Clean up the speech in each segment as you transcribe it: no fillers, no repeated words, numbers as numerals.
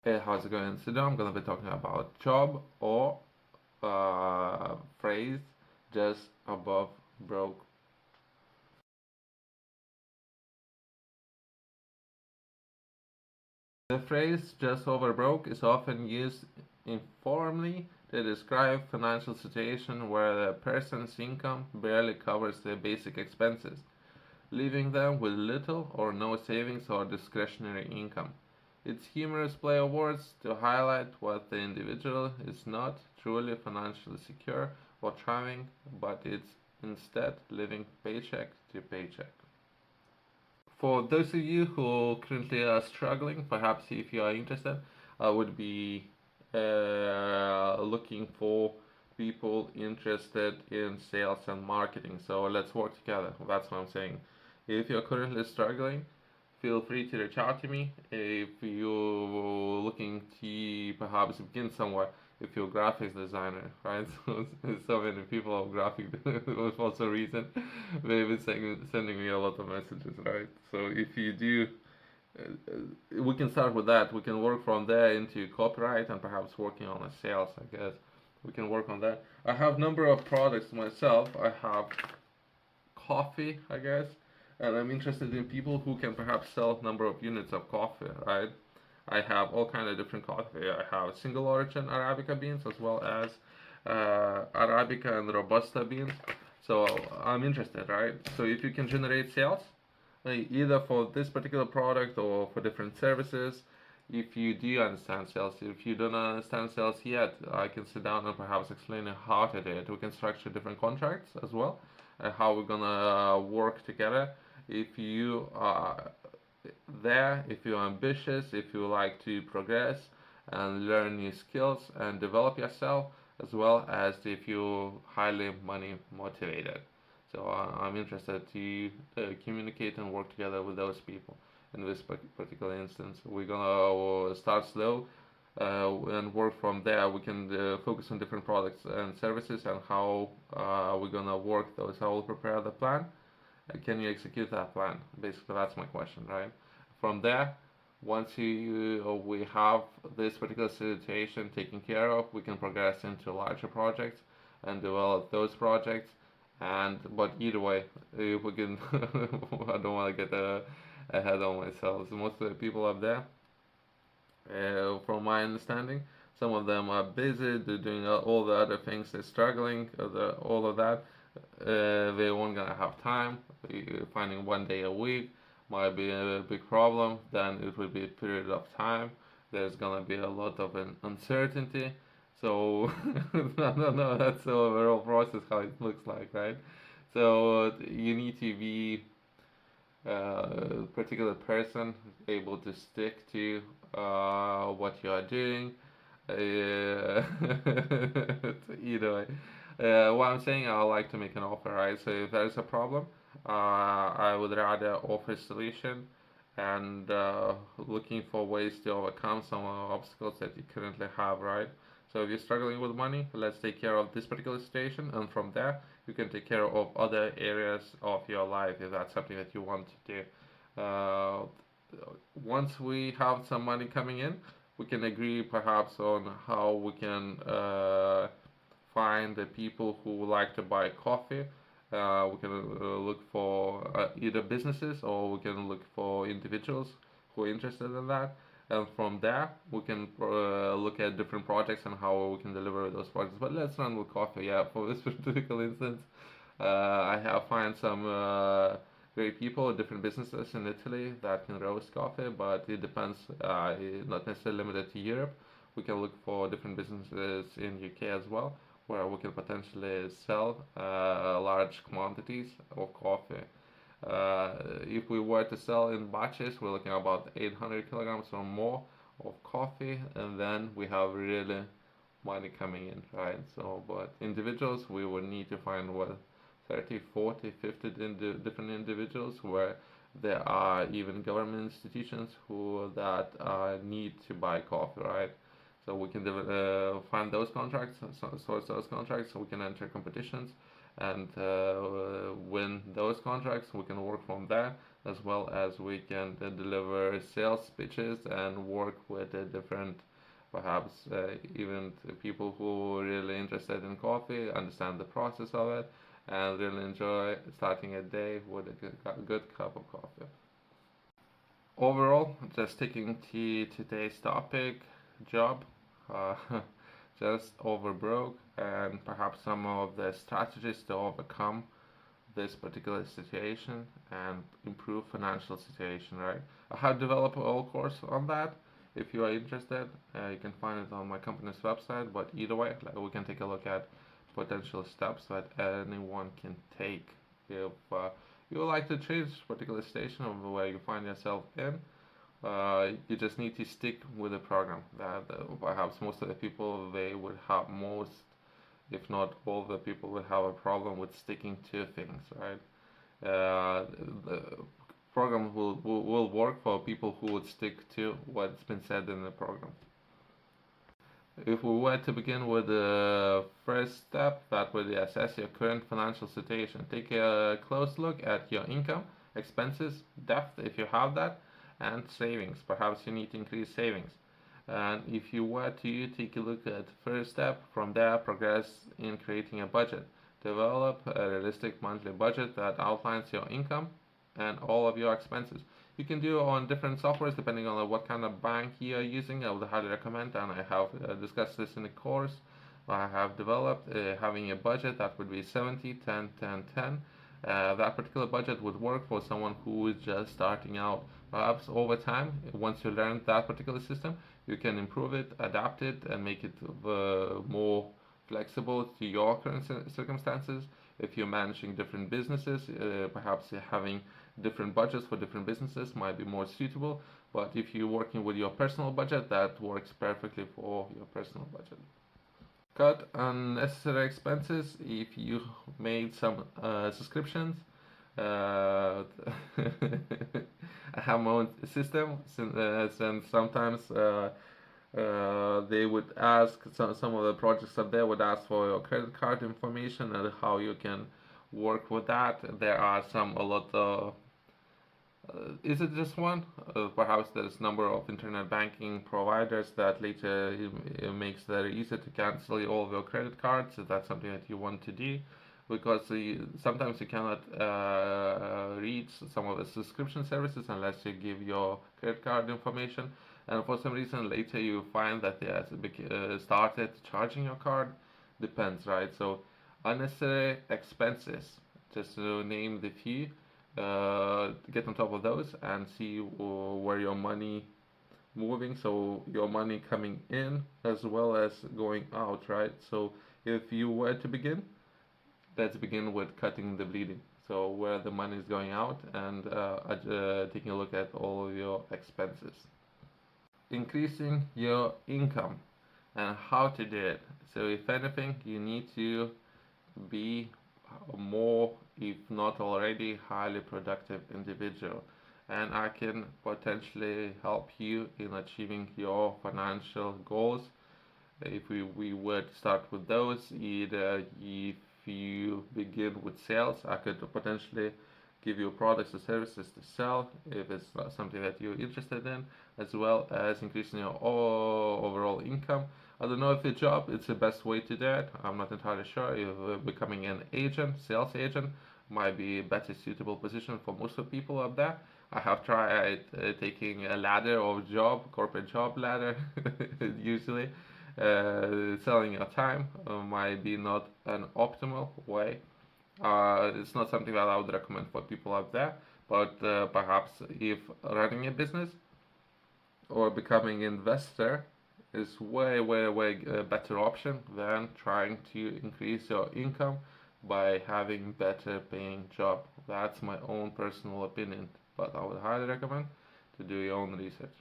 Hey, how's it going? Today I'm gonna be talking about job or phrase just above broke. The phrase just over broke is often used informally to describe financial situation where the person's income barely covers their basic expenses, leaving them with little or no savings or discretionary income. It's humorous play of words to highlight what the individual is not truly financially secure or thriving, but it's instead living paycheck to paycheck. For those of you who currently are struggling, perhaps if you are interested, I would be looking for people interested in sales and marketing. So let's work together. That's what I'm saying. If you're currently struggling, feel free to reach out to me. If you're looking to perhaps begin somewhere, if you're a graphics designer, right? So many people are graphic for some reason. They've been sending me a lot of messages, right? So if you do, we can start with that. We can work from there into copyright and perhaps working on a sales, I guess. We can work on that. I have number of products myself. I have coffee, I guess, and I'm interested in people who can perhaps sell number of units of coffee, right? I have all kind of different coffee. I have single origin Arabica beans as well as Arabica and Robusta beans. So I'm interested, right? So if you can generate sales, either for this particular product or for different services, if you do understand sales, if you don't understand sales yet, I can sit down and perhaps explain how to do it. We can structure different contracts as well, how we're gonna work together. If you are there, if you're ambitious, if you like to progress and learn new skills and develop yourself, as well as if you're highly money motivated. So I'm interested to communicate and work together with those people. In this particular instance, we're gonna start slow and work from there. We can focus on different products and services and how we're gonna work those. I will prepare the plan. Can you execute that plan? Basically, that's my question, right? From there, once we have this particular situation taken care of, we can progress into larger projects and develop those projects. And but either way, if we can, I don't want to get ahead of myself. So most of the people up there, from my understanding, some of them are busy. They're doing all the other things. They're struggling. All of that. They won't gonna have time. Finding 1 day a week might be a big problem. Then it will be a period of time. There's gonna be a lot of an uncertainty. So no, that's the overall process how it looks like, right? So you need to be a particular person able to stick to what you are doing. Either way. What I'm saying, I like to make an offer, right? So if there's a problem, I would rather offer a solution and looking for ways to overcome some obstacles that you currently have, right? So if you're struggling with money, let's take care of this particular situation, and from there, you can take care of other areas of your life if that's something that you want to do. Once we have some money coming in, we can agree perhaps on how we can find the people who like to buy coffee. We can look for either businesses or we can look for individuals who are interested in that. And from there, we can look at different projects and how we can deliver those projects. But let's run with coffee. Yeah, for this particular instance, I have find some great people, different businesses in Italy that can roast coffee, but it depends. Not necessarily limited to Europe. We can look for different businesses in UK as well, where we can potentially sell large quantities of coffee. If we were to sell in batches, we're looking at about 800 kilograms or more of coffee, and then we have really money coming in, right? So, but individuals, we would need to find what 30, 40, 50 different individuals where there are even government institutions who that need to buy coffee, right? So we can find those contracts, source those contracts, so we can enter competitions and win those contracts. We can work from there, as well as we can deliver sales pitches and work with different, perhaps even people who are really interested in coffee, understand the process of it, and really enjoy starting a day with a good cup of coffee. Overall, just sticking to today's topic, job, uh, just over broke, and perhaps some of the strategies to overcome this particular situation and improve financial situation, right? I have developed a whole course on that. If you are interested, you can find it on my company's website. But either way, like, we can take a look at potential steps that anyone can take if you would like to change particular station of where you find yourself in. You just need to stick with the program. That perhaps most of the people they would have most, if not all the people would have a problem with sticking to things, right? The program will work for people who would stick to what's been said in the program. If we were to begin with the first step, that would assess your current financial situation. Take a close look at your income, expenses, debt if you have that, and savings. Perhaps you need to increase savings. And if you were to take a look at the first step, from there progress in creating a budget. Develop a realistic monthly budget that outlines your income and all of your expenses. You can do on different softwares depending on what kind of bank you are using. I would highly recommend, and I have discussed this in the course. I have developed having a budget that would be 70, 10, 10, 10. That particular budget would work for someone who is just starting out. Perhaps over time, once you learn that particular system, you can improve it, adapt it, and make it more flexible to your current circumstances. If you're managing different businesses, perhaps having different budgets for different businesses might be more suitable. But if you're working with your personal budget, that works perfectly for your personal budget. Cut unnecessary expenses if you made some subscriptions. Uh, I have my own system, and sometimes they would ask some of the projects up there would ask for your credit card information and how you can work with that. There are some a lot of is it just one? Perhaps there's a number of internet banking providers that later it makes very easy to cancel all of your credit cards if that's something that you want to do. Because sometimes you cannot reach some of the subscription services unless you give your credit card information. And for some reason, later you find that they have started charging your card. Depends, right? So, unnecessary expenses, just to name the few, get on top of those and see where your money moving, so your money coming in as well as going out, right? So if you were to begin, let's begin with cutting the bleeding, so where the money is going out, and taking a look at all of your expenses. Increasing your income and how to do it. So if anything, you need to be more, if not already, highly productive individual. And I can potentially help you in achieving your financial goals. If we were to start with those, either if you begin with sales, I could potentially give you products or services to sell if it's not something that you're interested in, as well as increasing your overall income. I don't know if the job it's the best way to do it. I'm not entirely sure. If becoming an agent, sales agent, might be a better suitable position for most of the people up there. I have tried taking a ladder or job, corporate job ladder, usually. Selling your time might be not an optimal way. It's not something that I would recommend for people out there, but perhaps if running a business or becoming an investor is way a better option than trying to increase your income by having better paying job. That's my own personal opinion, but I would highly recommend to do your own research.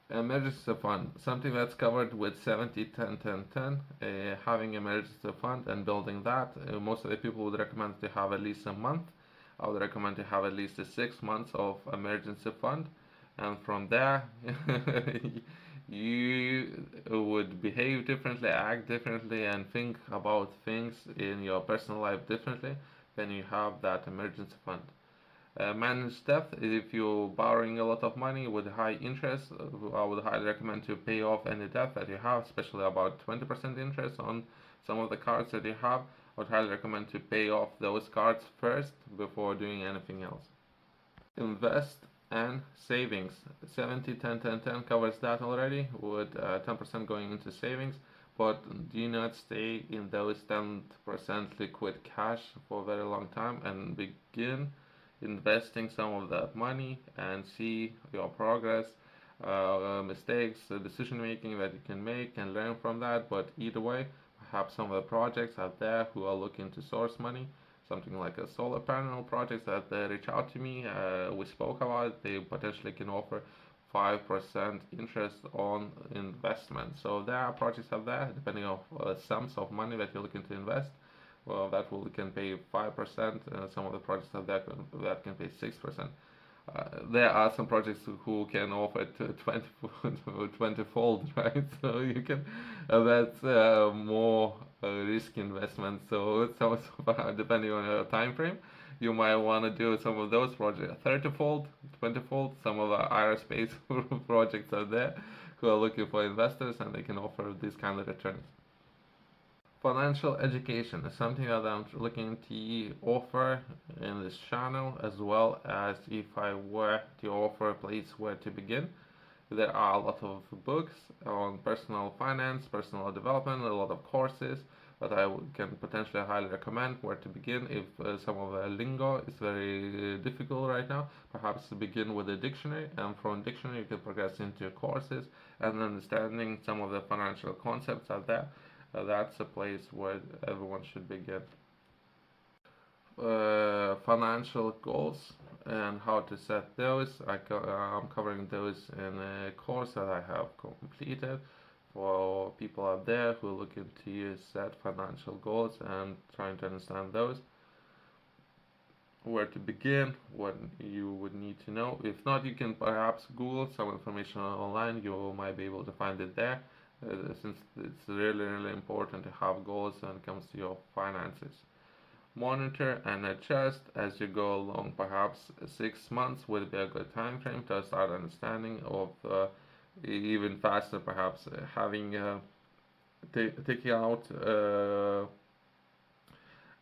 Emergency fund, something that's covered with 70, 10, 10, 10. Having emergency fund and building that, most of the people would recommend to have at least a month. I would recommend to have at least 6 months of emergency fund, and from there you would behave differently, act differently, and think about things in your personal life differently when you have that emergency fund. Manage debt. If you're borrowing a lot of money with high interest, I would highly recommend to pay off any debt that you have, especially about 20% interest on some of the cards that you have. I would highly recommend to pay off those cards first before doing anything else. Invest and savings. 70 10 10 10 covers that already, with 10% going into savings. But do not stay in those 10% liquid cash for a very long time, and begin investing some of that money and see your progress, mistakes, decision making that you can make, and learn from that. But either way, perhaps some of the projects out there who are looking to source money, something like a solar panel project that they reach out to me. We spoke about. They potentially can offer 5% interest on investment. So there are projects out there, depending on sums of money that you're looking to invest. Well, that will can pay 5%. Some of the projects out there that can pay 6%. There are some projects who can offer 20 fold, right? So you can, that's more risky investment. So it's also depending on your time frame, you might want to do some of those projects 30 fold, 20 fold. Some of the aerospace projects are there who are looking for investors, and they can offer these kind of returns. Financial education is something that I'm looking to offer in this channel, as well as if I were to offer a place where to begin. There are a lot of books on personal finance, personal development, a lot of courses that I can potentially highly recommend where to begin. If some of the lingo is very difficult right now, perhaps to begin with a dictionary, and from dictionary you can progress into courses and understanding some of the financial concepts out there. That's a place where everyone should begin. Financial goals and how to set those. I'm covering those in a course that I have completed for people out there who are looking to set financial goals and trying to understand those. Where to begin, what you would need to know. If not, you can perhaps Google some information online. You might be able to find it there, since it's really, really important to have goals when it comes to your finances. Monitor and adjust as you go along. Perhaps 6 months would be a good time frame to start understanding of, even faster, perhaps having taking out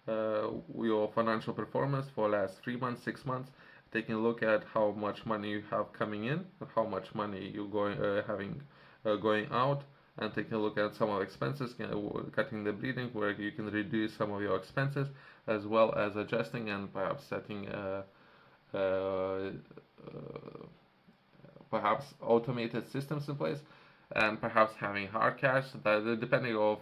your financial performance for last 3 months, 6 months, taking a look at how much money you have coming in, how much money you going having going out, and taking a look at some of the expenses, cutting the bleeding, where you can reduce some of your expenses, as well as adjusting and perhaps setting uh, perhaps automated systems in place, and perhaps having hard cash, that depending of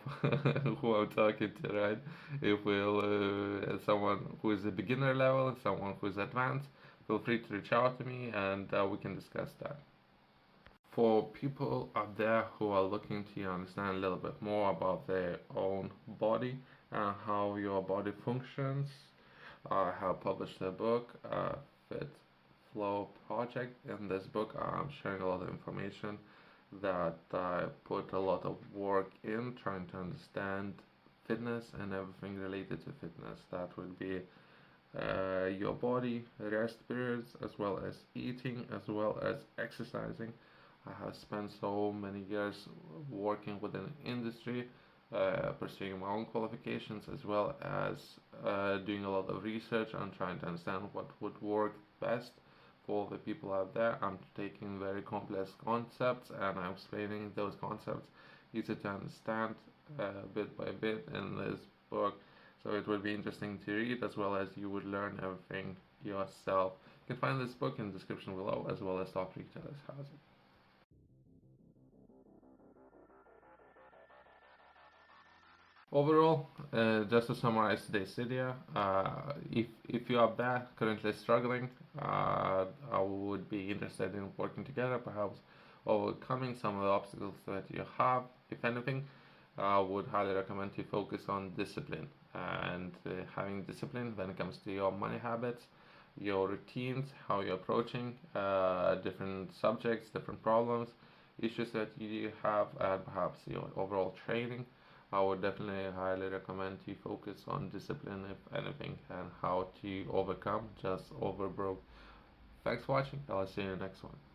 who I'm talking to, right? If we'll someone who is a beginner level and someone who is advanced, feel free to reach out to me, and we can discuss that. For people out there who are looking to understand a little bit more about their own body and how your body functions, I have published a book, Fit Flow Project. In this book, I'm sharing a lot of information that I put a lot of work in trying to understand fitness and everything related to fitness. That would be your body, rest periods, as well as eating, as well as exercising. I have spent so many years working within the industry, pursuing my own qualifications, as well as doing a lot of research and trying to understand what would work best for the people out there. I'm taking very complex concepts and I'm explaining those concepts easy to understand, bit by bit in this book. So it will be interesting to read, as well as you would learn everything yourself. You can find this book in the description below, as well as top retailers has it. Overall, just to summarize today's video, if you are there currently struggling, I would be interested in working together, perhaps overcoming some of the obstacles that you have. If anything, I would highly recommend to focus on discipline, and having discipline when it comes to your money habits, your routines, how you're approaching different subjects, different problems. issues that you have and perhaps your overall training, I would definitely highly recommend you focus on discipline if anything and how to overcome just overbroke. Thanks for watching. I'll see you in the next one.